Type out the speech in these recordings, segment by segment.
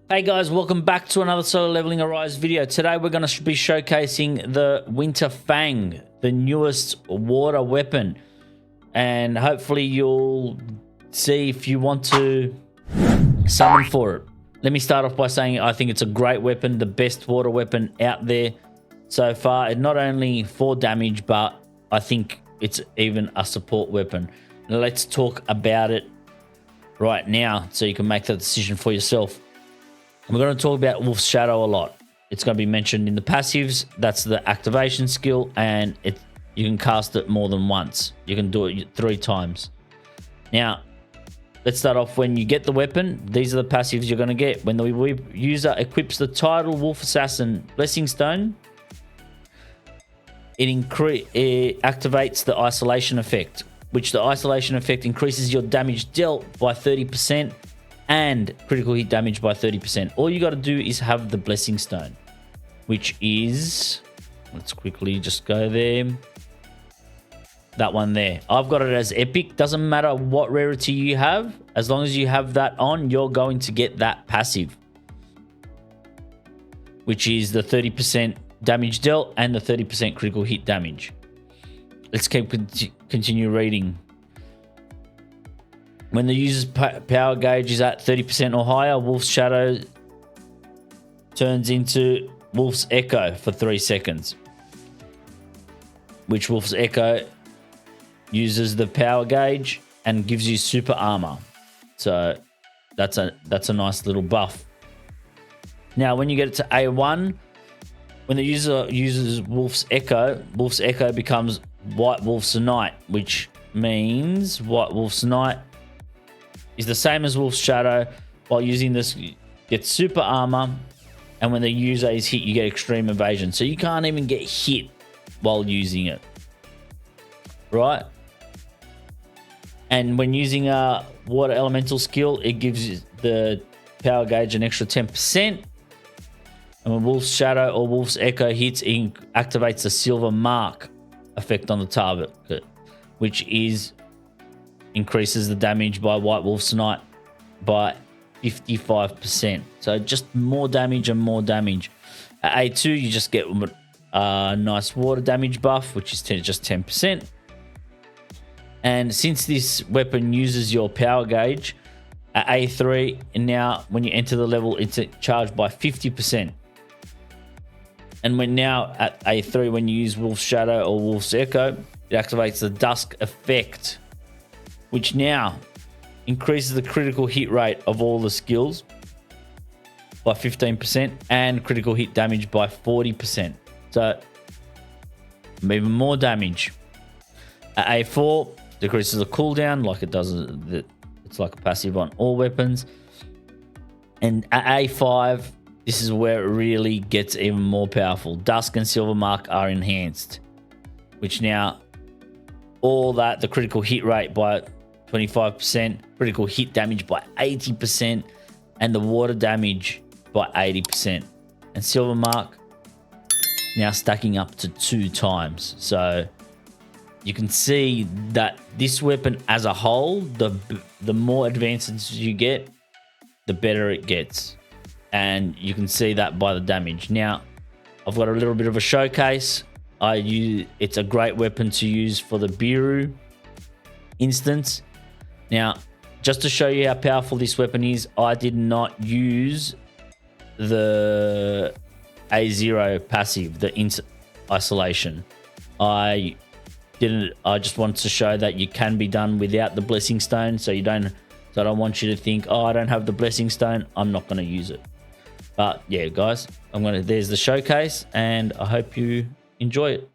Hey guys, welcome back to another Solo Leveling Arise video. Today we're going to be showcasing the Winter Fang, the newest water weapon. And hopefully you'll see if you want to summon for it. Let me start off by saying I think it's a great weapon, the best water weapon out there so far. It not only 4 damage, but I think it's even a support weapon. Now let's talk about it right now so you can make that decision for yourself. We're going to talk about Wolf's Shadow a lot. It's going to be mentioned in the passives. That's the activation skill, and you can cast it more than once. You can do it 3 times. Now, let's start off when you get the weapon. These are the passives you're going to get. When the user equips the title Wolf Assassin Blessing Stone, it activates the isolation effect, which the isolation effect increases your damage dealt by 30%. And critical hit damage by 30%. All you got to do is have the Blessing Stone, which is, let's quickly just go there. That one there. I've got it as epic. Doesn't matter what rarity you have. As long as you have that on, you're going to get that passive, which is the 30% damage dealt and the 30% critical hit damage. Let's continue reading. When the user's power gauge is at 30% or higher, Wolf's Shadow turns into Wolf's Echo for 3 seconds. Which Wolf's Echo uses the power gauge and gives you super armor. So that's a nice little buff. Now, when you get it to A1, when the user uses Wolf's Echo becomes White Wolf's Knight, which means White Wolf's Knight is the same as Wolf's Shadow. While using this, you get super armor, and when the user is hit, you get extreme evasion. So you can't even get hit while using it, right? And when using a water elemental skill, it gives the power gauge an extra 10%. And when Wolf's Shadow or Wolf's Echo hits, it activates the silver mark effect on the target, which increases the damage by White Wolf's Knight by 55%. So just more damage and more damage. At A2, you just get a nice water damage buff, which is just 10%. And since this weapon uses your power gauge, at A3, and now when you enter the level, it's charged by 50%. And when now at A3, when you use Wolf's Shadow or Wolf's Echo, it activates the Dusk effect, which now increases the critical hit rate of all the skills by 15% and critical hit damage by 40%. So even more damage. At A4, decreases the cooldown like it does. It's like a passive on all weapons. And at A5, this is where it really gets even more powerful. Dusk and Silver Mark are enhanced, which now all that, the critical hit rate by 25%, critical hit damage by 80%, and the water damage by 80%. And Silver Mark now stacking up to 2 times. So you can see that this weapon as a whole, the more advances you get, the better it gets. And you can see that by the damage. Now, I've got a little bit of a showcase. It's a great weapon to use for the Beru instance. Now, just to show you how powerful this weapon is, I did not use the A0 passive, the isolation. I just wanted to show that you can be done without the Blessing Stone, so I don't want you to think, oh, I don't have the Blessing Stone, I'm not going to use it. But yeah, guys, there's the showcase, and I hope you enjoy it.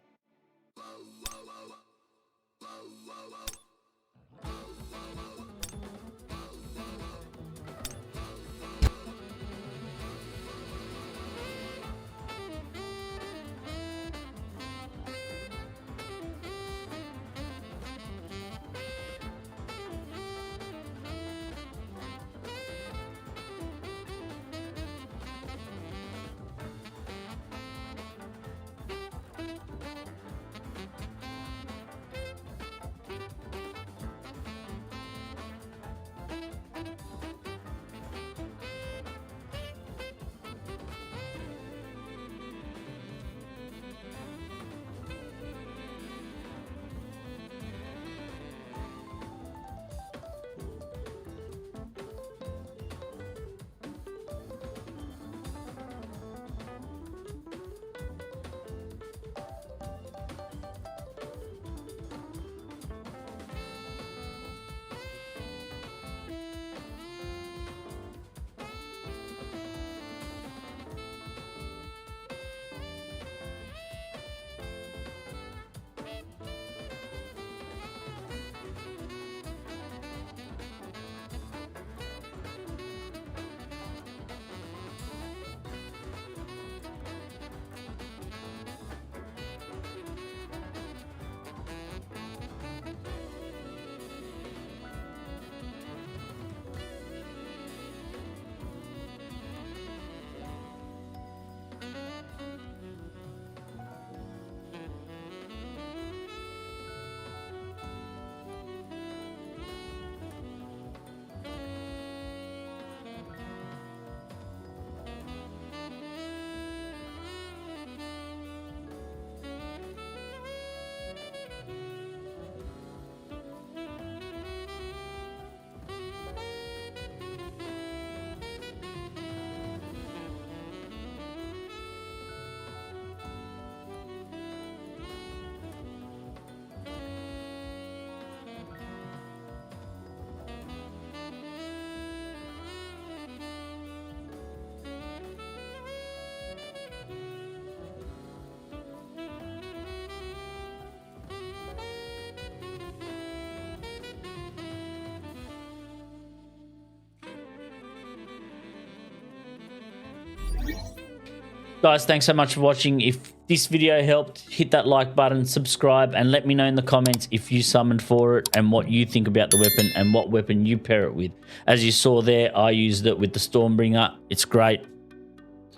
Guys, thanks so much for watching. If this video helped, hit that like button, subscribe, and let me know in the comments if you summoned for it and what you think about the weapon and what weapon you pair it with. As you saw there, I used it with the Stormbringer. It's great.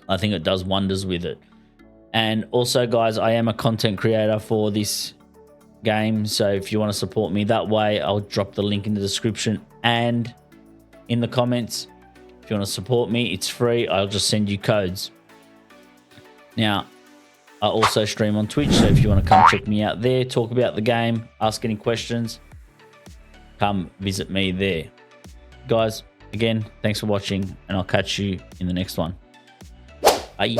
I think it does wonders with it. And also, guys, I am a content creator for this game, so if you want to support me that way, I'll drop the link in the description and in the comments. If you want to support me, it's free. I'll just send you codes. Now, I also stream on Twitch, so if you want to come check me out there, talk about the game, ask any questions, come visit me there. Guys, again, thanks for watching, and I'll catch you in the next one. Bye.